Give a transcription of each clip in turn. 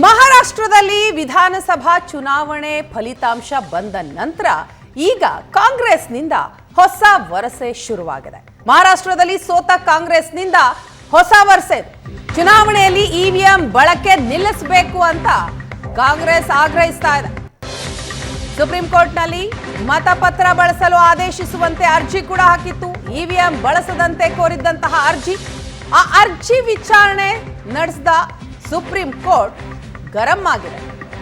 ಮಹಾರಾಷ್ಟ್ರದಲ್ಲಿ ವಿಧಾನಸಭಾ ಚುನಾವಣೆ ಫಲಿತಾಂಶ ಬಂದ ನಂತರ ಈಗ ಕಾಂಗ್ರೆಸ್ನಿಂದ ಹೊಸ ವರಸೆ ಶುರುವಾಗಿದೆ. ಮಹಾರಾಷ್ಟ್ರದಲ್ಲಿ ಸೋತ ಕಾಂಗ್ರೆಸ್ನಿಂದ ಹೊಸ ವರಸೆ. ಚುನಾವಣೆಯಲ್ಲಿ ಇವಿಎಂ ಬಳಕೆ ನಿಲ್ಲಿಸಬೇಕು ಅಂತ ಕಾಂಗ್ರೆಸ್ ಆಗ್ರಹಿಸ್ತಾ ಇದೆ. ಸುಪ್ರೀಂ ಕೋರ್ಟ್ನಲ್ಲಿ ಮತಪತ್ರ ಬಳಸಲು ಆದೇಶಿಸುವಂತೆ ಅರ್ಜಿ ಕೂಡ ಹಾಕಿತ್ತು. ಇವಿಎಂ ಬಳಸದಂತೆ ಕೋರಿದ್ದಂತಹ ಅರ್ಜಿ, ಆ ಅರ್ಜಿ ವಿಚಾರಣೆ ನಡೆಸಿದ ಸುಪ್ರೀಂ ಕೋರ್ಟ್ ಗರಂ ಆಗಿದೆ.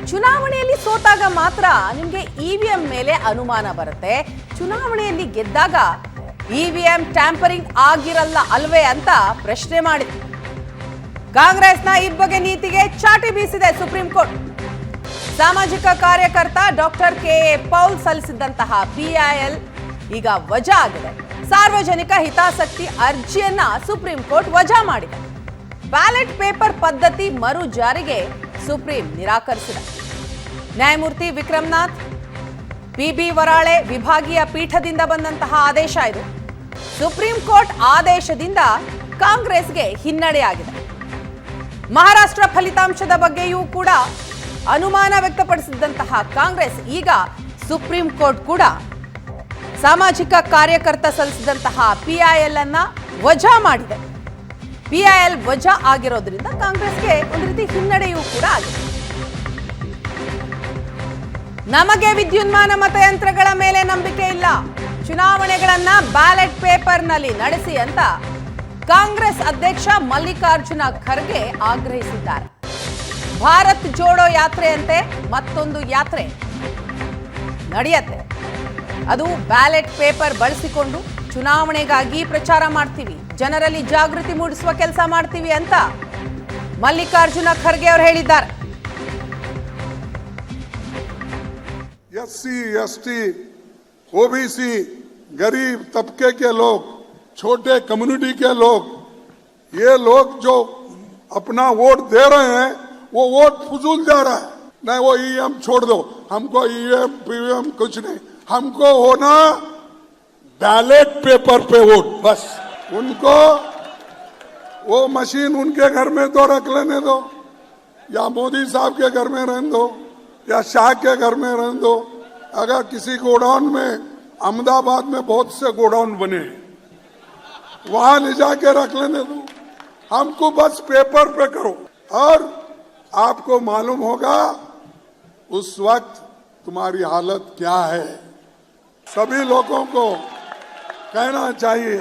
ಚುನಾವಣೆಯಲ್ಲಿ ಸೋತಾಗ ಮಾತ್ರ ನಿಮಗೆ ಇವಿಎಂ ಮೇಲೆ ಅನುಮಾನ ಬರುತ್ತೆ, ಚುನಾವಣೆಯಲ್ಲಿ ಗೆದ್ದಾಗ ಇವಿಎಂ ಟ್ಯಾಂಪರಿಂಗ್ ಆಗಿರಲ್ಲ ಅಲ್ವೇ ಅಂತ ಪ್ರಶ್ನೆ ಮಾಡಿದೆ. ಕಾಂಗ್ರೆಸ್ನ ಈ ಬಗ್ಗೆ ನೀತಿಗೆ ಚಾಟಿ ಬೀಸಿದೆ ಸುಪ್ರೀಂ ಕೋರ್ಟ್. ಸಾಮಾಜಿಕ ಕಾರ್ಯಕರ್ತ ಡಾಕ್ಟರ್ ಕೆ.ಎ. ಪೌಲ್ ಸಲ್ಲಿಸಿದ್ದಂತಹ PIL ಈಗ ವಜಾ ಆಗಿದೆ. ಸಾರ್ವಜನಿಕ ಹಿತಾಸಕ್ತಿ ಅರ್ಜಿಯನ್ನ ಸುಪ್ರೀಂ ಕೋರ್ಟ್ ವಜಾ ಮಾಡಿದೆ. ಬ್ಯಾಲೆಟ್ ಪೇಪರ್ ಪದ್ಧತಿ ಮರು ಜಾರಿಗೆ ಸುಪ್ರೀಂ ನಿರಾಕರಿಸಿದೆ. ನ್ಯಾಯಮೂರ್ತಿ ವಿಕ್ರಮ್ನಾಥ್ PB ವರಾಳೆ ವಿಭಾಗೀಯ ಪೀಠದಿಂದ ಬಂದಂತಹ ಆದೇಶ ಇದು. ಸುಪ್ರೀಂ ಕೋರ್ಟ್ ಆದೇಶದಿಂದ ಕಾಂಗ್ರೆಸ್ಗೆ ಹಿನ್ನಡೆಯಾಗಿದೆ. ಮಹಾರಾಷ್ಟ್ರ ಫಲಿತಾಂಶದ ಬಗ್ಗೆಯೂ ಕೂಡ ಅನುಮಾನ ವ್ಯಕ್ತಪಡಿಸಿದಂತಹ ಕಾಂಗ್ರೆಸ್ ಈಗ ಸುಪ್ರೀಂ ಕೋರ್ಟ್ ಕೂಡ ಸಾಮಾಜಿಕ ಕಾರ್ಯಕರ್ತ ಸಲ್ಲಿಸಿದಂತಹ PIL ಅನ್ನ ವಜಾ ಮಾಡಿದೆ. PIL ವಜಾ ಆಗಿರೋದ್ರಿಂದ ಕಾಂಗ್ರೆಸ್ಗೆ ಒಂದು ರೀತಿ ಹಿನ್ನಡೆಯೂ ಕೂಡ ಆಗಿದೆ. ನಮಗೆ ವಿದ್ಯುನ್ಮಾನ ಮತಯಂತ್ರಗಳ ಮೇಲೆ ನಂಬಿಕೆ ಇಲ್ಲ, ಚುನಾವಣೆಗಳನ್ನ ಬ್ಯಾಲೆಟ್ ಪೇಪರ್ನಲ್ಲಿ ನಡೆಸಿ ಅಂತ ಕಾಂಗ್ರೆಸ್ ಅಧ್ಯಕ್ಷ ಮಲ್ಲಿಕಾರ್ಜುನ ಖರ್ಗೆ ಆಗ್ರಹಿಸಿದ್ದಾರೆ. ಭಾರತ್ ಜೋಡೋ ಯಾತ್ರೆಯಂತೆ ಮತ್ತೊಂದು ಯಾತ್ರೆ ನಡೆಯುತ್ತೆ. ಅದು ಬ್ಯಾಲೆಟ್ ಪೇಪರ್ ಬಳಸಿಕೊಂಡು ಚುನಾವಣೆಗಾಗಿ ಪ್ರಚಾರ ಮಾಡ್ತೀವಿ, ಜನರಲ್ಲಿ ಜಾಗೃತಿ ಮೂಡಿಸುವ ಕೆಲಸ ಮಾಡ್ತೀವಿ ಅಂತ ಮಲ್ಲಿಕಾರ್ಜುನ ಖರ್ಗೆ ಅವರು ಹೇಳಿದ್ದಾರೆ. SC, ST, OBC, गरीब तबके के लोग, छोटे कम्युनिटी के लोग, ये लोग जो अपना वोट दे रहे हैं वो वोट फजूल जा रहा है. नहीं, वो EVM छोड़ दो, हमको EVM PVM कुछ नहीं, हमको होना बैलेट पेपर पे वोट बस. उनको वो मशीन उनके घर में तो रख लेने दो, या मोदी साहब के घर में रहने दो, या शाह के घर में रहने दो. अगर किसी गोडाउन में, अहमदाबाद में बहुत से गोडाउन बने हैं, वहां ले जाके रख लेने दो, हमको बस पेपर पे करो. और आपको मालूम होगा उस वक्त तुम्हारी हालत क्या है. सभी लोगों को कहना चाहिए,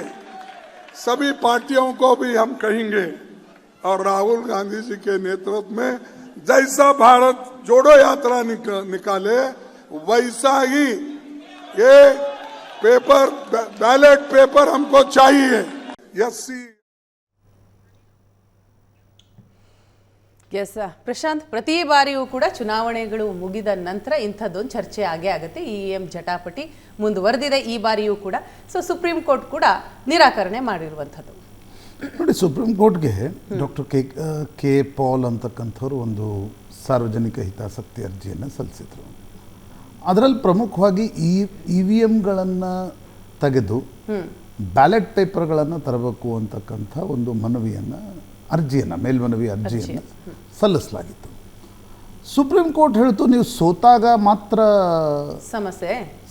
सभी पार्टियों को भी हम कहेंगे, और राहुल गांधी जी के नेतृत्व में जैसा भारत जोड़ो यात्रा निकाले वैसा ही ये पेपर, बैलेट पेपर हमको चाहिए. ಎಸ್ ಪ್ರಶಾಂತ್, ಪ್ರತಿ ಬಾರಿಯೂ ಕೂಡ ಚುನಾವಣೆಗಳು ಮುಗಿದ ನಂತರ ಇಂಥದ್ದೊಂದು ಚರ್ಚೆ ಆಗೇ ಆಗುತ್ತೆ. EVM ಜಟಾಪಟಿ ಮುಂದುವರೆದಿದೆ ಈ ಬಾರಿಯೂ ಕೂಡ. ಸೊ ಸುಪ್ರೀಂ ಕೋರ್ಟ್ ಕೂಡ ನಿರಾಕರಣೆ ಮಾಡಿರುವಂಥದ್ದು. ನೋಡಿ, ಸುಪ್ರೀಂ ಕೋರ್ಟ್ಗೆ ಡಾಕ್ಟರ್ ಕೆ ಪಾಲ್ ಅಂತಕ್ಕಂಥವ್ರು ಒಂದು ಸಾರ್ವಜನಿಕ ಹಿತಾಸಕ್ತಿ ಅರ್ಜಿಯನ್ನು ಸಲ್ಲಿಸಿದರು. ಅದರಲ್ಲಿ ಪ್ರಮುಖವಾಗಿ EVMಗಳನ್ನು ತೆಗೆದು ಬ್ಯಾಲೆಟ್ ಪೇಪರ್ಗಳನ್ನು ತರಬೇಕು ಅಂತಕ್ಕಂಥ ಒಂದು ಮೇಲ್ಮನವಿ ಅರ್ಜಿಯನ್ನು ಸಲ್ಲಿಸಲಾಗಿತ್ತು. ಸುಪ್ರೀಂ ಕೋರ್ಟ್ ಹೇಳ್ತು, ನೀವು ಸೋತಾಗ ಮಾತ್ರ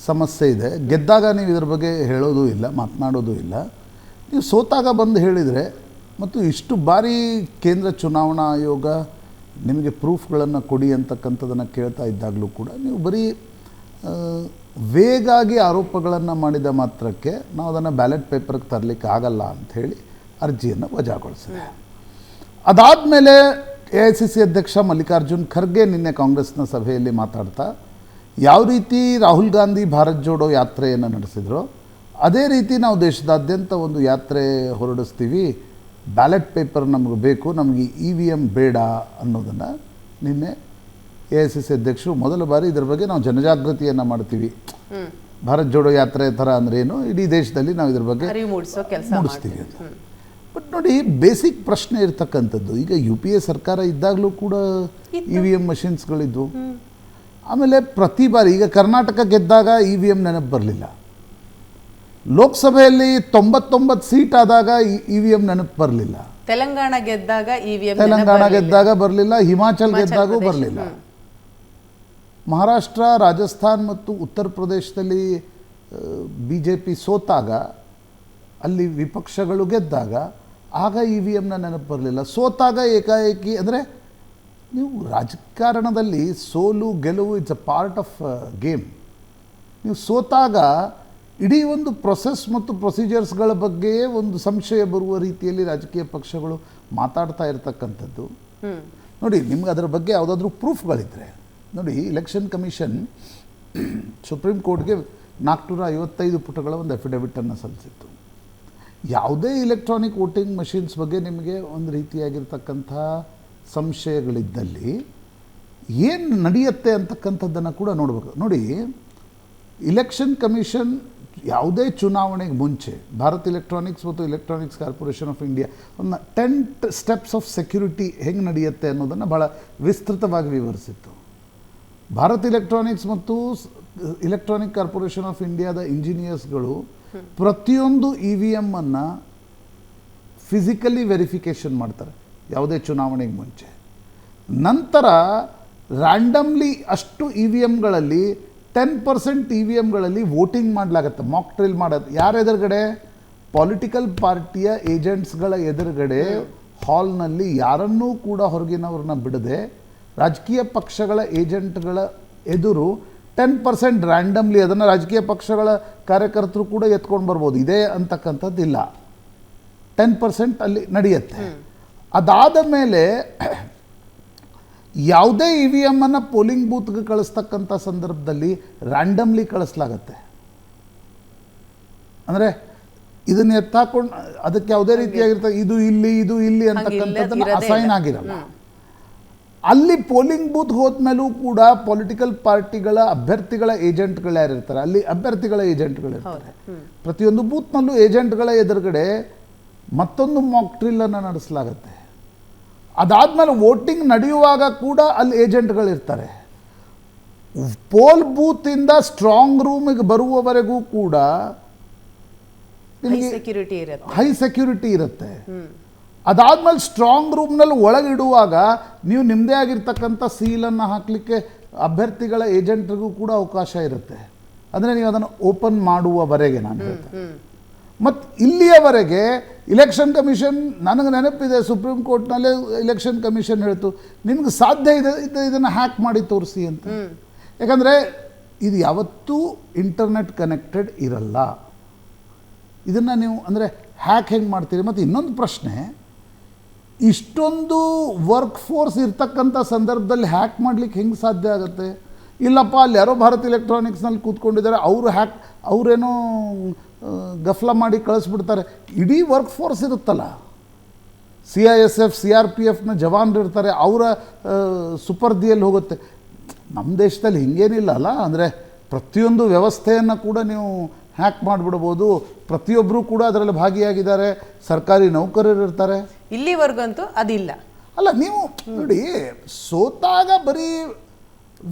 ಸಮಸ್ಯೆ ಇದೆ, ಗೆದ್ದಾಗ ನೀವು ಇದರ ಬಗ್ಗೆ ಹೇಳೋದು ಇಲ್ಲ, ಮಾತನಾಡೋದು ಇಲ್ಲ. ನೀವು ಸೋತಾಗ ಬಂದು ಹೇಳಿದರೆ, ಮತ್ತು ಇಷ್ಟು ಬಾರಿ ಕೇಂದ್ರ ಚುನಾವಣಾ ಆಯೋಗ ನಿಮಗೆ ಪ್ರೂಫ್ಗಳನ್ನು ಕೊಡಿ ಅಂತಕ್ಕಂಥದ್ದನ್ನು ಕೇಳ್ತಾ ಇದ್ದಾಗಲೂ ಕೂಡ ನೀವು ಬರೀ ವೇಗಾಗಿ ಆರೋಪಗಳನ್ನು ಮಾಡಿದ ಮಾತ್ರಕ್ಕೆ ನಾವು ಅದನ್ನು ಬ್ಯಾಲೆಟ್ ಪೇಪರ್ಗೆ ತರಲಿಕ್ಕೆ ಆಗಲ್ಲ ಅಂಥೇಳಿ ಅರ್ಜಿಯನ್ನು ವಜಾಗೊಳಿಸಿದೆ. ಅದಾದಮೇಲೆ AICC ಅಧ್ಯಕ್ಷ ಮಲ್ಲಿಕಾರ್ಜುನ್ ಖರ್ಗೆ ನಿನ್ನೆ ಕಾಂಗ್ರೆಸ್ನ ಸಭೆಯಲ್ಲಿ ಮಾತಾಡ್ತಾ, ಯಾವ ರೀತಿ ರಾಹುಲ್ ಗಾಂಧಿ ಭಾರತ್ ಜೋಡೋ ಯಾತ್ರೆಯನ್ನು ನಡೆಸಿದ್ರು ಅದೇ ರೀತಿ ನಾವು ದೇಶದಾದ್ಯಂತ ಒಂದು ಯಾತ್ರೆ ಹೊರಡಿಸ್ತೀವಿ, ಬ್ಯಾಲೆಟ್ ಪೇಪರ್ ನಮಗೆ ಬೇಕು, ನಮಗೆ EVM ಬೇಡ ಅನ್ನೋದನ್ನು ನಿನ್ನೆ AICC ಅಧ್ಯಕ್ಷರು ಮೊದಲ ಬಾರಿ ಇದರ ಬಗ್ಗೆ ನಾವು ಜನಜಾಗೃತಿಯನ್ನು ಮಾಡ್ತೀವಿ, ಭಾರತ್ ಜೋಡೋ ಯಾತ್ರೆ ಥರ ಅಂದ್ರೇನು, ಇಡೀ ದೇಶದಲ್ಲಿ ನಾವು ಇದ್ರ ಬಗ್ಗೆ ಮೂಡಿಸ್ತೀವಿ ಅಂತ. ಬಟ್ ನೋಡಿ, ಬೇಸಿಕ್ ಪ್ರಶ್ನೆ ಇರ್ತಕ್ಕಂಥದ್ದು, ಈಗ UPA ಸರ್ಕಾರ ಇದ್ದಾಗಲೂ ಕೂಡ EVM ಮಷಿನ್ಸ್ಗಳಿದ್ವು. ಆಮೇಲೆ ಪ್ರತಿ ಬಾರಿ, ಈಗ ಕರ್ನಾಟಕ ಗೆದ್ದಾಗ EVM ನೆನಪು ಬರಲಿಲ್ಲ, ಲೋಕಸಭೆಯಲ್ಲಿ 99 ಸೀಟ್ ಆದಾಗ EVM ನೆನಪು ಬರಲಿಲ್ಲ, ತೆಲಂಗಾಣ ಗೆದ್ದಾಗ ಇವಿಎಂ ತೆಲಂಗಾಣ ಗೆದ್ದಾಗ ಬರಲಿಲ್ಲ, ಹಿಮಾಚಲ್ ಗೆದ್ದಾಗೂ ಬರಲಿಲ್ಲ. ಮಹಾರಾಷ್ಟ್ರ, ರಾಜಸ್ಥಾನ್ ಮತ್ತು ಉತ್ತರ ಪ್ರದೇಶದಲ್ಲಿ BJP ಸೋತಾಗ, ಅಲ್ಲಿ ವಿಪಕ್ಷಗಳು ಗೆದ್ದಾಗ ಆಗ EVMನ ನೆನಪು ಬರಲಿಲ್ಲ. ಸೋತಾಗ ಏಕಾಏಕಿ, ಅಂದರೆ ನೀವು ರಾಜಕಾರಣದಲ್ಲಿ ಸೋಲು ಗೆಲುವು it's a part of game. ನೀವು ಸೋತಾಗ ಇಡೀ ಒಂದು ಪ್ರೊಸೆಸ್ ಮತ್ತು ಪ್ರೊಸೀಜರ್ಸ್ಗಳ ಬಗ್ಗೆ ಒಂದು ಸಂಶಯ ಬರುವ ರೀತಿಯಲ್ಲಿ ರಾಜಕೀಯ ಪಕ್ಷಗಳು ಮಾತಾಡ್ತಾ ಇರ್ತಕ್ಕಂಥದ್ದು. ನೋಡಿ, ನಿಮ್ಗೆ ಅದರ ಬಗ್ಗೆ ಯಾವುದಾದ್ರೂ ಪ್ರೂಫ್ಗಳಿದ್ರೆ ನೋಡಿ, ಎಲೆಕ್ಷನ್ ಕಮಿಷನ್ ಸುಪ್ರೀಂ ಕೋರ್ಟ್ಗೆ 455 ಪುಟಗಳ ಒಂದು ಅಫಿಡವಿಟನ್ನು ಸಲ್ಲಿಸಿತ್ತು. ಯಾವುದೇ ಇಲೆಕ್ಟ್ರಾನಿಕ್ ವೋಟಿಂಗ್ ಮಷಿನ್ಸ್ ಬಗ್ಗೆ ನಿಮಗೆ ಒಂದು ರೀತಿಯಾಗಿರ್ತಕ್ಕಂಥ ಸಂಶಯಗಳಿದ್ದಲ್ಲಿ ಏನು ನಡೆಯುತ್ತೆ ಅಂತಕ್ಕಂಥದ್ದನ್ನು ಕೂಡ ನೋಡಬೇಕು. ನೋಡಿ, ಇಲೆಕ್ಷನ್ ಕಮಿಷನ್ ಯಾವುದೇ ಚುನಾವಣೆಗೆ ಮುಂಚೆ ಭಾರತ್ ಎಲೆಕ್ಟ್ರಾನಿಕ್ಸ್ ಮತ್ತು ಎಲೆಕ್ಟ್ರಾನಿಕ್ಸ್ ಕಾರ್ಪೊರೇಷನ್ ಆಫ್ ಇಂಡಿಯಾ ಒಂದು 10 ಸ್ಟೆಪ್ಸ್ ಆಫ್ ಸೆಕ್ಯೂರಿಟಿ ಹೆಂಗೆ ನಡೆಯುತ್ತೆ ಅನ್ನೋದನ್ನು ಭಾಳ ವಿಸ್ತೃತವಾಗಿ ವಿವರಿಸಿತ್ತು. ಭಾರತ್ ಎಲೆಕ್ಟ್ರಾನಿಕ್ಸ್ ಮತ್ತು ಎಲೆಕ್ಟ್ರಾನಿಕ್ ಕಾರ್ಪೊರೇಷನ್ ಆಫ್ ಇಂಡಿಯಾದ ಇಂಜಿನಿಯರ್ಸ್ಗಳು ಪ್ರತಿಯೊಂದು EVMನ್ನು ಫಿಸಿಕಲಿ ವೆರಿಫಿಕೇಷನ್ ಮಾಡ್ತಾರೆ ಯಾವುದೇ ಚುನಾವಣೆಗೆ ಮುಂಚೆ. ನಂತರ ರ್ಯಾಂಡಮ್ಲಿ ಅಷ್ಟು EVMಗಳಲ್ಲಿ 10% EVMಗಳಲ್ಲಿ ವೋಟಿಂಗ್ ಮಾಡಲಾಗತ್ತೆ, ಮಾಕ್ ಡ್ರಿಲ್ ಮಾಡೋದು. ಯಾರ ಎದುರುಗಡೆ? ಪೊಲಿಟಿಕಲ್ ಪಾರ್ಟಿಯ ಏಜೆಂಟ್ಸ್ಗಳ ಎದುರುಗಡೆ ಹಾಲ್ನಲ್ಲಿ ಯಾರನ್ನೂ ಕೂಡ ಹೊರಗಿನವ್ರನ್ನ ಬಿಡದೆ ರಾಜಕೀಯ ಪಕ್ಷಗಳ ಏಜೆಂಟ್ಗಳ ಎದುರು 10% ರ್ಯಾಂಡಮ್ಲಿ, ಅದನ್ನು ರಾಜಕೀಯ ಪಕ್ಷಗಳ ಕಾರ್ಯಕರ್ತರು ಕೂಡ ಎತ್ಕೊಂಡು ಬರ್ಬೋದು, ಇದೇ ಅಂತಕ್ಕಂಥದ್ದಿಲ್ಲ. 10% ಅಲ್ಲಿ ನಡೆಯುತ್ತೆ. ಅದಾದ ಮೇಲೆ ಯಾವುದೇ EVMನ್ನು ಪೋಲಿಂಗ್ ಬೂತ್ಗೆ ಕಳಿಸ್ತಕ್ಕಂಥ ಸಂದರ್ಭದಲ್ಲಿ ರ್ಯಾಂಡಮ್ಲಿ ಕಳಿಸ್ಲಾಗತ್ತೆ. ಅಂದರೆ ಇದನ್ನು ಎತ್ತಾಕೊಂಡು ಅದಕ್ಕೆ ಯಾವುದೇ ರೀತಿಯಾಗಿರ್ತದೆ ಇದು ಇಲ್ಲಿ ಇದು ಇಲ್ಲಿ ಅಂತಕ್ಕಂಥದ್ದನ್ನು ಅಸೈನ್ ಆಗಿರಲ್ಲ. ಅಲ್ಲಿ ಪೋಲಿಂಗ್ ಬೂತ್ ಹೋದ್ಮೇಲೂ ಕೂಡ ಪೊಲಿಟಿಕಲ್ ಪಾರ್ಟಿಗಳ ಅಭ್ಯರ್ಥಿಗಳ ಏಜೆಂಟ್ಗಳು ಯಾರಿರ್ತಾರೆ, ಅಲ್ಲಿ ಅಭ್ಯರ್ಥಿಗಳ ಏಜೆಂಟ್ಗಳಿರ್ತಾರೆ. ಪ್ರತಿಯೊಂದು ಬೂತ್ನಲ್ಲೂ ಏಜೆಂಟ್ಗಳ ಎದುರುಗಡೆ ಮತ್ತೊಂದು ಮಾಕ್ ಡ್ರಿಲ್ಲನ್ನು ನಡೆಸಲಾಗತ್ತೆ. ಅದಾದಮೇಲೆ ವೋಟಿಂಗ್ ನಡೆಯುವಾಗ ಕೂಡ ಅಲ್ಲಿ ಏಜೆಂಟ್ಗಳಿರ್ತಾರೆ. ಪೋಲ್ ಬೂತಿಂದ ಸ್ಟ್ರಾಂಗ್ ರೂಮಿಗೆ ಬರುವವರೆಗೂ ಕೂಡ ಹೈ ಸೆಕ್ಯೂರಿಟಿ ಇರುತ್ತೆ. ಅದಾದ್ಮೇಲೆ ಸ್ಟ್ರಾಂಗ್ ರೂಮ್ನಲ್ಲಿ ಒಳಗಿಡುವಾಗ ನೀವು ನಿಮ್ಮದೇ ಆಗಿರ್ತಕ್ಕಂಥ ಸೀಲನ್ನು ಹಾಕಲಿಕ್ಕೆ ಅಭ್ಯರ್ಥಿಗಳ ಏಜೆಂಟ್ರಿಗೂ ಕೂಡ ಅವಕಾಶ ಇರುತ್ತೆ. ಅಂದರೆ ನೀವು ಅದನ್ನು ಓಪನ್ ಮಾಡುವವರೆಗೆ ನಾನು ಹೇಳ್ತೇನೆ. ಮತ್ತು ಇಲ್ಲಿಯವರೆಗೆ ಇಲೆಕ್ಷನ್ ಕಮಿಷನ್, ನನಗೆ ನೆನಪಿದೆ ಸುಪ್ರೀಂ ಕೋರ್ಟ್ನಲ್ಲೇ ಇಲೆಕ್ಷನ್ ಕಮಿಷನ್ ಹೇಳ್ತು ನಿಮ್ಗೆ ಸಾಧ್ಯ ಇದೆ ಇದನ್ನು ಹ್ಯಾಕ್ ಮಾಡಿ ತೋರಿಸಿ ಅಂತ. ಯಾಕಂದರೆ ಇದು ಯಾವತ್ತೂ ಇಂಟರ್ನೆಟ್ ಕನೆಕ್ಟೆಡ್ ಇರಲ್ಲ. ಇದನ್ನು ನೀವು ಅಂದರೆ ಹ್ಯಾಕ್ ಹೆಂಗೆ ಮಾಡ್ತೀರಿ? ಮತ್ತು ಇನ್ನೊಂದು ಪ್ರಶ್ನೆ, ಇಷ್ಟೊಂದು ವರ್ಕ್ ಫೋರ್ಸ್ ಇರ್ತಕ್ಕಂಥ ಸಂದರ್ಭದಲ್ಲಿ ಹ್ಯಾಕ್ ಮಾಡಲಿಕ್ಕೆ ಹೆಂಗೆ ಸಾಧ್ಯ ಆಗುತ್ತೆ? ಇಲ್ಲಪ್ಪ ಅಲ್ಲಿ ಯಾರೋ ಭಾರತ್ ಎಲೆಕ್ಟ್ರಾನಿಕ್ಸ್ನಲ್ಲಿ ಕೂತ್ಕೊಂಡಿದ್ದಾರೆ, ಅವರೇನೋ ಗಫ್ಲ ಮಾಡಿ ಕಳಿಸ್ಬಿಡ್ತಾರೆ. ಇಡೀ ವರ್ಕ್ ಫೋರ್ಸ್ ಇರುತ್ತಲ್ಲ, CISF CRPFನ ಜವಾನರು ಇರ್ತಾರೆ, ಅವರ ಸುಪರ್ದಿಯಲ್ಲಿ ಹೋಗುತ್ತೆ. ನಮ್ಮ ದೇಶದಲ್ಲಿ ಹಿಂಗೇನಿಲ್ಲ ಅಲ್ಲ. ಅಂದರೆ ಪ್ರತಿಯೊಂದು ವ್ಯವಸ್ಥೆಯನ್ನು ಕೂಡ ನೀವು ಹ್ಯಾಕ್ ಮಾಡಿಬಿಡ್ಬೋದು. ಪ್ರತಿಯೊಬ್ಬರೂ ಕೂಡ ಅದರಲ್ಲಿ ಭಾಗಿಯಾಗಿದ್ದಾರೆ, ಸರ್ಕಾರಿ ನೌಕರರು ಇರ್ತಾರೆ. ಇಲ್ಲಿವರೆಗಂತೂ ಅದಿಲ್ಲ ಅಲ್ಲ. ನೀವು ನೋಡಿ, ಸೋತಾಗ ಬರೀ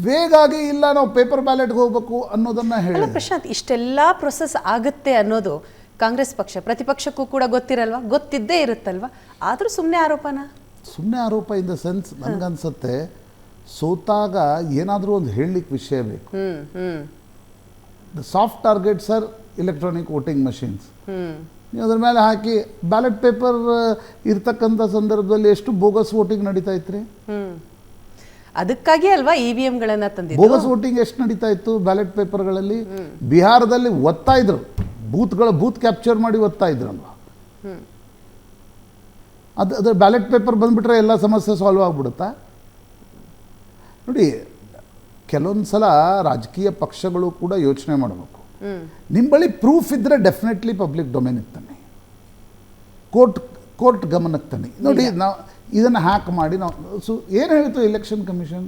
ವೇಗಾಗಿ ಇಲ್ಲ ನಾವು ಪೇಪರ್ ಬ್ಯಾಲೆಟ್ಗೆ ಹೋಗ್ಬೇಕು ಅನ್ನೋದನ್ನು ಹೇಳಿ. ಪ್ರಶಾಂತ್, ಇಷ್ಟೆಲ್ಲ ಪ್ರೊಸೆಸ್ ಆಗುತ್ತೆ ಅನ್ನೋದು ಕಾಂಗ್ರೆಸ್ ಪಕ್ಷ ಪ್ರತಿಪಕ್ಷಕ್ಕೂ ಕೂಡ ಗೊತ್ತಿರಲ್ವಾ? ಗೊತ್ತಿದ್ದೇ ಇರುತ್ತಲ್ವಾ? ಆದರೂ ಸುಮ್ಮನೆ ಆರೋಪ ಇನ್ ದ ಸೆನ್ಸ್ ನನಗನ್ಸುತ್ತೆ ಸೋತಾಗ ಏನಾದರೂ ಒಂದು ಹೇಳಲಿಕ್ಕೆ ವಿಷಯ ಬೇಕು. The soft targets are electronic voting machines. ನೀವು ಅದ್ರ ಮೇಲೆ ಹಾಕಿ ಬ್ಯಾಲೆಟ್ ಪೇಪರ್ ಇರ್ತಕ್ಕಂಥ ಸಂದರ್ಭದಲ್ಲಿ ಎಷ್ಟು ಬೋಗಸ್ ವೋಟಿಂಗ್ ನಡೀತಾ ಇತ್ತು. ಅದಕ್ಕಾಗಿ ಅಲ್ವಾ EVMಗಳನ್ನ ತಂದಿದ್ದು. ಬೋಗಸ್ ವೋಟಿಂಗ್ ಎಷ್ಟು ನಡೀತಾ ಇತ್ತು ಬ್ಯಾಲೆಟ್ ಪೇಪರ್ಗಳಲ್ಲಿ? ಬಿಹಾರದಲ್ಲಿ ಒತ್ತಾ ಇದ್ರು, ಬೂತ್ ಕ್ಯಾಪ್ಚರ್ ಮಾಡಿ ಒತ್ತಾ ಇದ್ರಲ್ವಾ. ಅದ್ರ ಬ್ಯಾಲೆಟ್ ಪೇಪರ್ ಬಂದ್ಬಿಟ್ರೆ ಎಲ್ಲ ಸಮಸ್ಯೆ ಸಾಲ್ವ್ ಆಗ್ಬಿಡುತ್ತಾ? ನೋಡಿ, ಕೆಲವೊಂದು ಸಲ ರಾಜಕೀಯ ಪಕ್ಷಗಳು ಕೂಡ ಯೋಚನೆ ಮಾಡಬೇಕು. ನಿಮ್ಮ ಬಳಿ ಪ್ರೂಫ್ ಇದ್ದರೆ ಡೆಫಿನೆಟ್ಲಿ ಪಬ್ಲಿಕ್ ಡೊಮೇನಿಗೆ ತನ್ನಿ, ಕೋರ್ಟ್ ಗಮನಕ್ಕೆ ತನ್ನಿ. ನೋಡಿ, ನಾವು ಇದನ್ನು ಹ್ಯಾಕ್ ಮಾಡಿ ನಾವು ಏನು ಹೇಳ್ತು ಇಲೆಕ್ಷನ್ ಕಮಿಷನ್,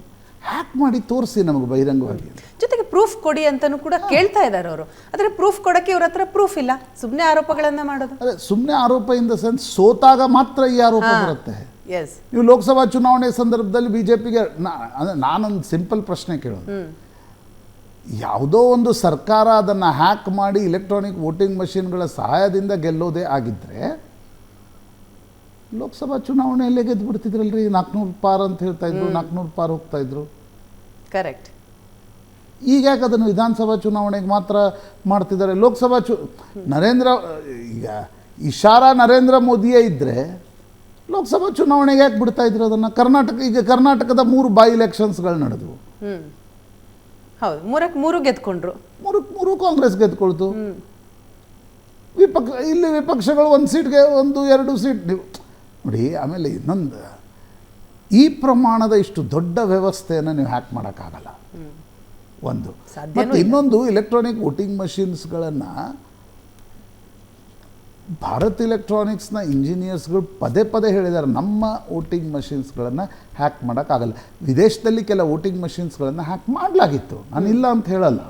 ಹ್ಯಾಕ್ ಮಾಡಿ ತೋರಿಸಿ ನಮಗೆ ಬಹಿರಂಗವಾಗಿ. ಜೊತೆಗೆ ಪ್ರೂಫ್ ಕೊಡಿ ಅಂತಲೂ ಕೂಡ ಕೇಳ್ತಾ ಇದ್ದಾರೆ ಅವರು. ಆದರೆ ಪ್ರೂಫ್ ಕೊಡೋಕ್ಕೆ ಇವ್ರ ಹತ್ರ ಪ್ರೂಫ್ ಇಲ್ಲ, ಸುಮ್ಮನೆ ಆರೋಪಗಳನ್ನು ಮಾಡೋದು. ಅದೇ ಸುಮ್ಮನೆ ಆರೋಪ ಇನ್ ದ ಸೆನ್ಸ್ ಸೋತಾಗ ಮಾತ್ರ ಈ ಆರೋಪ ಬರುತ್ತೆ. ನೀವು ಲೋಕಸಭಾ ಚುನಾವಣೆ ಸಂದರ್ಭದಲ್ಲಿ BJPಗೆ ನಾನೊಂದು ಸಿಂಪಲ್ ಪ್ರಶ್ನೆ ಕೇಳೋದು, ಯಾವುದೋ ಒಂದು ಸರ್ಕಾರ ಅದನ್ನು ಹ್ಯಾಕ್ ಮಾಡಿ ಇಲೆಕ್ಟ್ರಾನಿಕ್ ವೋಟಿಂಗ್ ಮಷಿನ್ಗಳ ಸಹಾಯದಿಂದ ಗೆಲ್ಲೋದೇ ಆಗಿದ್ದರೆ ಲೋಕಸಭಾ ಚುನಾವಣೆಯಲ್ಲೇ ಗೆದ್ದು ಬಿಡ್ತಿದ್ರಲ್ರಿ, 400 ಪಾರ್ ಅಂತ ಹೇಳ್ತಾ ಇದ್ರು, 400 ಪಾರ್ ಹೋಗ್ತಾ ಇದ್ರು. ಕರೆಕ್ಟ್. ಈಗ ಯಾಕೆ ಅದನ್ನು ವಿಧಾನಸಭಾ ಚುನಾವಣೆಗೆ ಮಾತ್ರ ಮಾಡ್ತಿದ್ದಾರೆ? ಲೋಕಸಭಾ ಈಗ ಇಶಾರಾ ನರೇಂದ್ರ ಮೋದಿಯೇ ಇದ್ದರೆ ಲೋಕಸಭಾ ಚುನಾವಣೆಗೆ ಯಾಕೆ ಬಿಡ್ತಾ ಇದ್ರು ಅದನ್ನು? ಕರ್ನಾಟಕದ 3 ಬೈ ಎಲೆಕ್ಷನ್ಸ್ಗಳು ನಡೆದವು. ಹೌದು, 3 ಗೆದ್ಕೊಂಡ್ರು. 3 ಕಾಂಗ್ರೆಸ್ ಗೆದ್ಕೊಳ್ತು. ಇಲ್ಲಿ ವಿಪಕ್ಷಗಳು 1 ಸೀಟ್ಗೆ 1-2 ಸೀಟ್ ನೋಡಿ. ಆಮೇಲೆ ಇನ್ನೊಂದು, ಈ ಪ್ರಮಾಣದ ಇಷ್ಟು ದೊಡ್ಡ ವ್ಯವಸ್ಥೆಯನ್ನು ನೀವು ಹ್ಯಾಕ್ ಮಾಡೋಕ್ಕಾಗಲ್ಲ ಒಂದು. ಮತ್ತು ಇನ್ನೊಂದು, ಎಲೆಕ್ಟ್ರಾನಿಕ್ ವೋಟಿಂಗ್ ಮಷಿನ್ಸ್ಗಳನ್ನು ಭಾರತ್ ಎಲೆಕ್ಟ್ರಾನಿಕ್ಸ್ನ ಇಂಜಿನಿಯರ್ಸ್ಗಳು ಪದೇ ಹೇಳಿದ್ದಾರೆ, ನಮ್ಮ ವೋಟಿಂಗ್ ಮಷಿನ್ಸ್ಗಳನ್ನು ಹ್ಯಾಕ್ ಮಾಡೋಕ್ಕಾಗಲ್ಲ. ವಿದೇಶದಲ್ಲಿ ಕೆಲ ವೋಟಿಂಗ್ ಮಷಿನ್ಸ್ಗಳನ್ನು ಹ್ಯಾಕ್ ಮಾಡಲಾಗಿತ್ತು, ನಾನು ಇಲ್ಲ ಅಂತ ಹೇಳಲ್ಲ.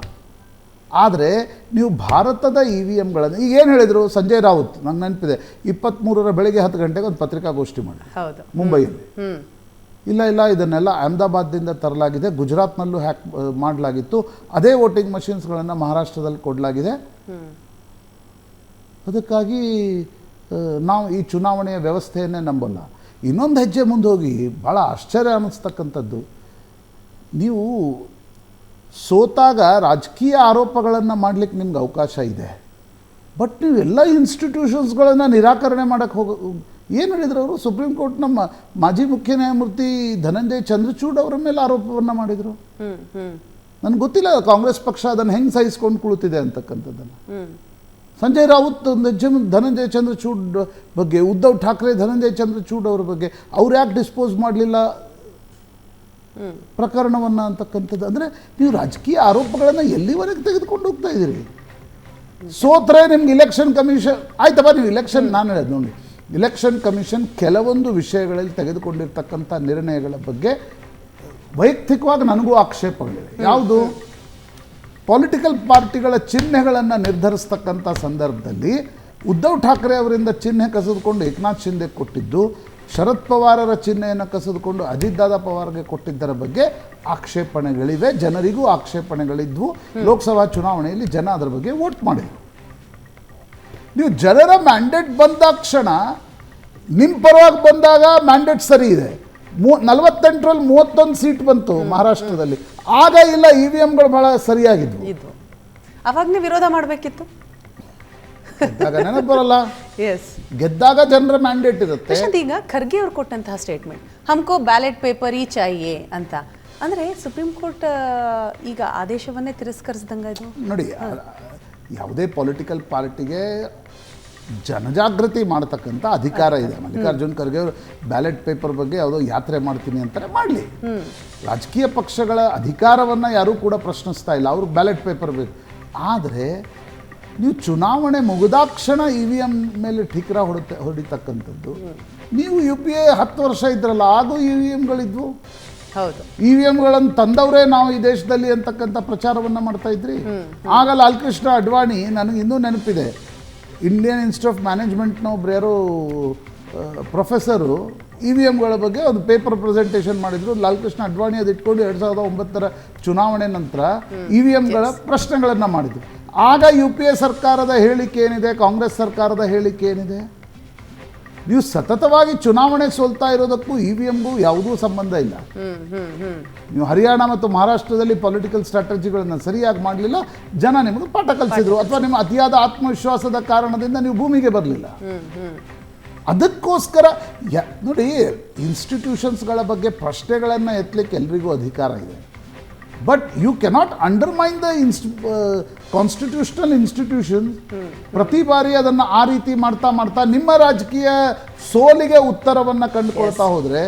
ಆದರೆ ನೀವು ಭಾರತದ EVMಗಳನ್ನು ಈಗ ಏನು ಹೇಳಿದರು ಸಂಜಯ್ ರಾವುತ್, ನಂಗೆ ನೆನಪಿದೆ, 23ರ ಬೆಳಗ್ಗೆ 10 ಗಂಟೆಗೆ ಒಂದು ಪತ್ರಿಕಾಗೋಷ್ಠಿ ಮಾಡಿ ಮುಂಬೈಯಲ್ಲಿ. ಇಲ್ಲ ಇದನ್ನೆಲ್ಲ ಅಹಮದಾಬಾದ್ದಿಂದ ತರಲಾಗಿದೆ, ಗುಜರಾತ್ನಲ್ಲೂ ಹ್ಯಾಕ್ ಮಾಡಲಾಗಿತ್ತು, ಅದೇ ವೋಟಿಂಗ್ ಮಷಿನ್ಸ್ಗಳನ್ನು ಮಹಾರಾಷ್ಟ್ರದಲ್ಲಿ ಕೊಡಲಾಗಿದೆ, ಅದಕ್ಕಾಗಿ ನಾವು ಈ ಚುನಾವಣೆಯ ವ್ಯವಸ್ಥೆಯನ್ನೇ ನಂಬಲ್ಲ. ಇನ್ನೊಂದು ಹೆಜ್ಜೆ ಮುಂದೆ ಹೋಗಿ ಭಾಳ ಆಶ್ಚರ್ಯ ಅನ್ನಿಸ್ತಕ್ಕಂಥದ್ದು, ನೀವು ಸೋತಾಗ ರಾಜಕೀಯ ಆರೋಪಗಳನ್ನು ಮಾಡಲಿಕ್ಕೆ ನಿಮ್ಗೆ ಅವಕಾಶ ಇದೆ, ಬಟ್ ನೀವು ಎಲ್ಲ ಇನ್ಸ್ಟಿಟ್ಯೂಷನ್ಸ್ಗಳನ್ನು ನಿರಾಕರಣೆ ಮಾಡೋಕ್ಕೆ ಏನು ಹೇಳಿದ್ರು ಅವರು? ಸುಪ್ರೀಂ ಕೋರ್ಟ್ ನಮ್ಮ ಮಾಜಿ ಮುಖ್ಯ ನ್ಯಾಯಮೂರ್ತಿ ಧನಂಜಯ್ ಚಂದ್ರಚೂಡ್ ಅವರ ಮೇಲೆ ಆರೋಪವನ್ನು ಮಾಡಿದರು. ನನಗೆ ಗೊತ್ತಿಲ್ಲ ಕಾಂಗ್ರೆಸ್ ಪಕ್ಷ ಅದನ್ನು ಹೆಂಗೆ ಸಹಿಸ್ಕೊಂಡು ಕುಳಿತಿದೆ ಅಂತಕ್ಕಂಥದ್ದನ್ನು. ಸಂಜಯ್ ರಾವುತ್ ಧನಂಜಯ್ ಚಂದ್ರಚೂಡ್ ಬಗ್ಗೆ, ಉದ್ಧವ್ ಠಾಕ್ರೆ ಧನಂಜಯ್ ಚಂದ್ರಚೂಡ್ ಅವರ ಬಗ್ಗೆ ಅವ್ರು ಯಾಕೆ ಡಿಸ್ಪೋಸ್ ಮಾಡಲಿಲ್ಲ ಪ್ರಕರಣವನ್ನು ಅಂತಕ್ಕಂಥದ್ದು. ಅಂದರೆ ನೀವು ರಾಜಕೀಯ ಆರೋಪಗಳನ್ನು ಎಲ್ಲಿವರೆಗೆ ತೆಗೆದುಕೊಂಡು ಹೋಗ್ತಾ ಇದ್ದೀರಿ? ಸೋತ್ರೆ ನಿಮ್ಗೆ ಇಲೆಕ್ಷನ್ ಕಮಿಷನ್ ಆಯ್ತಪ್ಪ, ನೀವು ಇಲೆಕ್ಷನ್, ನಾನು ಹೇಳೋದು ನೋಡಿ, ಇಲೆಕ್ಷನ್ ಕಮಿಷನ್ ಕೆಲವೊಂದು ವಿಷಯಗಳಲ್ಲಿ ತೆಗೆದುಕೊಂಡಿರ್ತಕ್ಕಂಥ ನಿರ್ಣಯಗಳ ಬಗ್ಗೆ ವೈಯಕ್ತಿಕವಾಗಿ ನನಗೂ ಆಕ್ಷೇಪಗಳಿವೆ. ಯಾವುದು? ಪೊಲಿಟಿಕಲ್ ಪಾರ್ಟಿಗಳ ಚಿಹ್ನೆಗಳನ್ನು ನಿರ್ಧರಿಸ್ತಕ್ಕಂಥ ಸಂದರ್ಭದಲ್ಲಿ ಉದ್ಧವ್ ಠಾಕ್ರೆ ಅವರಿಂದ ಚಿಹ್ನೆ ಕಸಿದುಕೊಂಡು ಏಕನಾಥ್ ಶಿಂದೆ ಕೊಟ್ಟಿದ್ದು, ಶರದ್ ಪವಾರರ ಚಿಹ್ನೆಯನ್ನು ಕಸಿದುಕೊಂಡು ಅಜಿತ್ ದಾದಾ ಪವಾರ್ಗೆ ಕೊಟ್ಟಿದ್ದರ ಬಗ್ಗೆ ಆಕ್ಷೇಪಣೆಗಳಿವೆ, ಜನರಿಗೂ ಆಕ್ಷೇಪಣೆಗಳಿದ್ವು. ಲೋಕಸಭಾ ಚುನಾವಣೆಯಲ್ಲಿ ಜನ ಅದರ ಬಗ್ಗೆ ವೋಟ್ ಮಾಡಿದರು. ನೀವು ಜನರ ಮ್ಯಾಂಡೇಟ್ ಬಂದಾಕ್ಷಣ ನಿಮ್ಮ ಪರವಾಗಿ ಬಂದಾಗ ಮ್ಯಾಂಡೇಟ್ ಸರಿ ಇದೆ, 48ರಲ್ಲಿ 31 ಸೀಟ್ ಬಂತು ಮಹಾರಾಷ್ಟ್ರದಲ್ಲಿ, ಆಗ ಇಲ್ಲ EVMಗಳು ಬಹಳ ಸರಿಯಾಗಿದ್ವು. ಅವಾಗನೇ ವಿರೋಧ ಮಾಡಬೇಕಿತ್ತು, ಗೆದ್ದಾಗ ನೆನಪು ಬರಲ್ಲ. ಎಸ್, ಗೆದ್ದಾಗ ಜನರ ಮ್ಯಾಂಡೇಟ್ ಇರುತ್ತೆ. ಈಗ ಖರ್ಗೆ ಅವ್ರು ಕೊಟ್ಟಂತಹ ಸ್ಟೇಟ್ಮೆಂಟ್ ಹಮ್ಕೋ ಬ್ಯಾಲೆಟ್ ಪೇಪರ್ ಈ ಚಾಹಿಯೇ ಅಂತ, ಅಂದರೆ ಸುಪ್ರೀಂ ಕೋರ್ಟ್ ಈಗ ಆದೇಶವನ್ನೇ ತಿರಸ್ಕರಿಸಿದಂಗೆ ಇದು ನೋಡಿ. ಯಾವುದೇ ಪೊಲಿಟಿಕಲ್ ಪಾರ್ಟಿಗೆ ಜನಜಾಗೃತಿ ಮಾಡತಕ್ಕಂಥ ಅಧಿಕಾರ ಇದೆ. ಮಲ್ಲಿಕಾರ್ಜುನ್ ಖರ್ಗೆ ಅವರು ಬ್ಯಾಲೆಟ್ ಪೇಪರ್ ಬಗ್ಗೆ ಯಾವುದೋ ಯಾತ್ರೆ ಮಾಡ್ತೀನಿ ಅಂತಾರೆ, ಮಾಡಲಿ. ರಾಜಕೀಯ ಪಕ್ಷಗಳ ಅಧಿಕಾರವನ್ನು ಯಾರೂ ಕೂಡ ಪ್ರಶ್ನಿಸ್ತಾ ಇಲ್ಲ, ಅವ್ರಿಗೆ ಬ್ಯಾಲೆಟ್ ಪೇಪರ್ ಬೇಕು. ಆದರೆ ನೀವು ಚುನಾವಣೆ ಮುಗಿದಾಕ್ಷಣ EVM ಮೇಲೆ ಠಿಕ್ರ ಹೊಡಿತಕ್ಕಂಥದ್ದು. ನೀವು UPA 10 ವರ್ಷ ಇದ್ರಲ್ಲ, ಆಗೂ EVMಗಳಿದ್ವು. ಹೌದು, EVMಗಳನ್ನು ತಂದವರೇ ನಾವು ಈ ದೇಶದಲ್ಲಿ ಅಂತಕ್ಕಂಥ ಪ್ರಚಾರವನ್ನು ಮಾಡ್ತಾ ಇದ್ರಿ. ಆಗ ಲಾಲ್ ಕೃಷ್ಣ ಅಡ್ವಾಣಿ, ನನಗೆ ಇನ್ನೂ ನೆನಪಿದೆ, ಇಂಡಿಯನ್ ಇನ್ಸ್ಟಿಟ್ಯೂಟ್ ಆಫ್ ಮ್ಯಾನೇಜ್ಮೆಂಟ್ನ ಒಬ್ರು ಯಾರೋ ಪ್ರೊಫೆಸರು EVMಗಳ ಬಗ್ಗೆ ಒಂದು ಪೇಪರ್ ಪ್ರೆಸೆಂಟೇಷನ್ ಮಾಡಿದ್ರು. ಲಾಲ್ ಕೃಷ್ಣ ಅಡ್ವಾಣಿ ಅದು ಇಟ್ಕೊಂಡು 2009ರ ಚುನಾವಣೆ ನಂತರ EVMಗಳ ಪ್ರಶ್ನೆಗಳನ್ನು ಮಾಡಿದರು. ಆಗ UPA ಸರ್ಕಾರದ ಹೇಳಿಕೆ ಏನಿದೆ, ಕಾಂಗ್ರೆಸ್ ಸರ್ಕಾರದ ಹೇಳಿಕೆ ಏನಿದೆ? ನೀವು ಸತತವಾಗಿ ಚುನಾವಣೆ ಸೋಲ್ತಾ ಇರೋದಕ್ಕೂ EVMಗೂ ಯಾವುದೂ ಸಂಬಂಧ ಇಲ್ಲ. ನೀವು ಹರಿಯಾಣ ಮತ್ತು ಮಹಾರಾಷ್ಟ್ರದಲ್ಲಿ ಪೊಲಿಟಿಕಲ್ ಸ್ಟ್ರಾಟಜಿಗಳನ್ನು ಸರಿಯಾಗಿ ಮಾಡಲಿಲ್ಲ, ಜನ ನಿಮಗೆ ಪಾಠ ಕಲಿಸಿದ್ರು, ಅಥವಾ ನಿಮ್ಮ ಅತಿಯಾದ ಆತ್ಮವಿಶ್ವಾಸದ ಕಾರಣದಿಂದ ನೀವು ಭೂಮಿಗೆ ಬರಲಿಲ್ಲ. ಅದಕ್ಕೋಸ್ಕರ ನೋಡಿ, ಇನ್ಸ್ಟಿಟ್ಯೂಷನ್ಸ್ಗಳ ಬಗ್ಗೆ ಪ್ರಶ್ನೆಗಳನ್ನು ಎತ್ತಲಿಕ್ಕೆ ಎಲ್ರಿಗೂ ಅಧಿಕಾರ ಇದೆ, but you cannot undermine the constitutional institutions. ಪ್ರತಿ ಬಾರಿ ಅದನ್ನು ಆ ರೀತಿ ಮಾಡ್ತಾ ನಿಮ್ಮ ರಾಜಕೀಯ ಸೋಲಿಗೆ ಉತ್ತರವನ್ನು ಕಂಡುಕೊಳ್ತಾ ಹೋದರೆ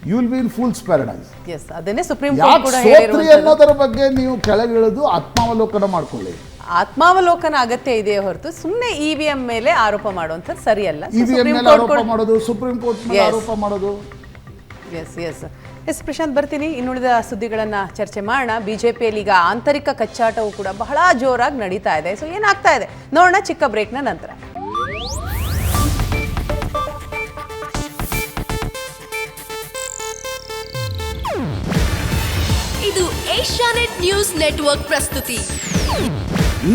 you will be in fools paradise. ಯಾಕೆ ಸೋತ್ರಿ ಅನ್ನೋದರ ಬಗ್ಗೆ ನೀವು ಕೆಳಗಿಳಿದು ಆತ್ಮಾವಲೋಕನ ಮಾಡ್ಕೊಳ್ಳಿ. ಆತ್ಮಾವಲೋಕನ ಅಗತ್ಯ ಇದೆ ಹೊರತು ಸುಮ್ಮನೆ EVM ಮೇಲೆ ಆರೋಪ ಮಾಡುವಂಥದ್ದು ಸರಿಯಲ್ಲ. EVM ಮೇಲೆ ಆರೋಪ ಮಾಡೋದು, ಸುಪ್ರೀಂ ಕೋರ್ಟ್ ಮೇಲೆ ಆರೋಪ ಮಾಡೋದು. ಎಸ್ ಪ್ರಶಾಂತ್, ಬರ್ತೀನಿ. ಇನ್ನುಳಿದ ಸುದ್ದಿಗಳನ್ನು ಚರ್ಚೆ ಮಾಡೋಣ. ಬಿಜೆಪಿಯಲ್ಲಿ ಈಗ ಆಂತರಿಕ ಕಚ್ಚಾಟವು ಕೂಡ ಬಹಳ ಜೋರಾಗಿ ನಡೀತಾ ಇದೆ. ಸೊ ಏನಾಗ್ತಾ ಇದೆ ನೋಡೋಣ ಚಿಕ್ಕ ಬ್ರೇಕ್ನ ನಂತರ. ಇದು ಏಷ್ಯಾನೆಟ್ ನ್ಯೂಸ್ ನೆಟ್ವರ್ಕ್ ಪ್ರಸ್ತುತಿ.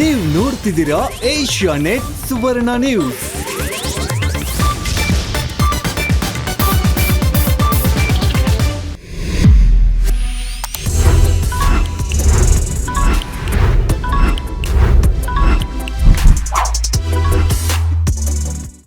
ನೀವು ನೋಡ್ತಿದ್ದೀರಾ ಏಷ್ಯಾನೆಟ್ ಸುವರ್ಣ ನ್ಯೂಸ್.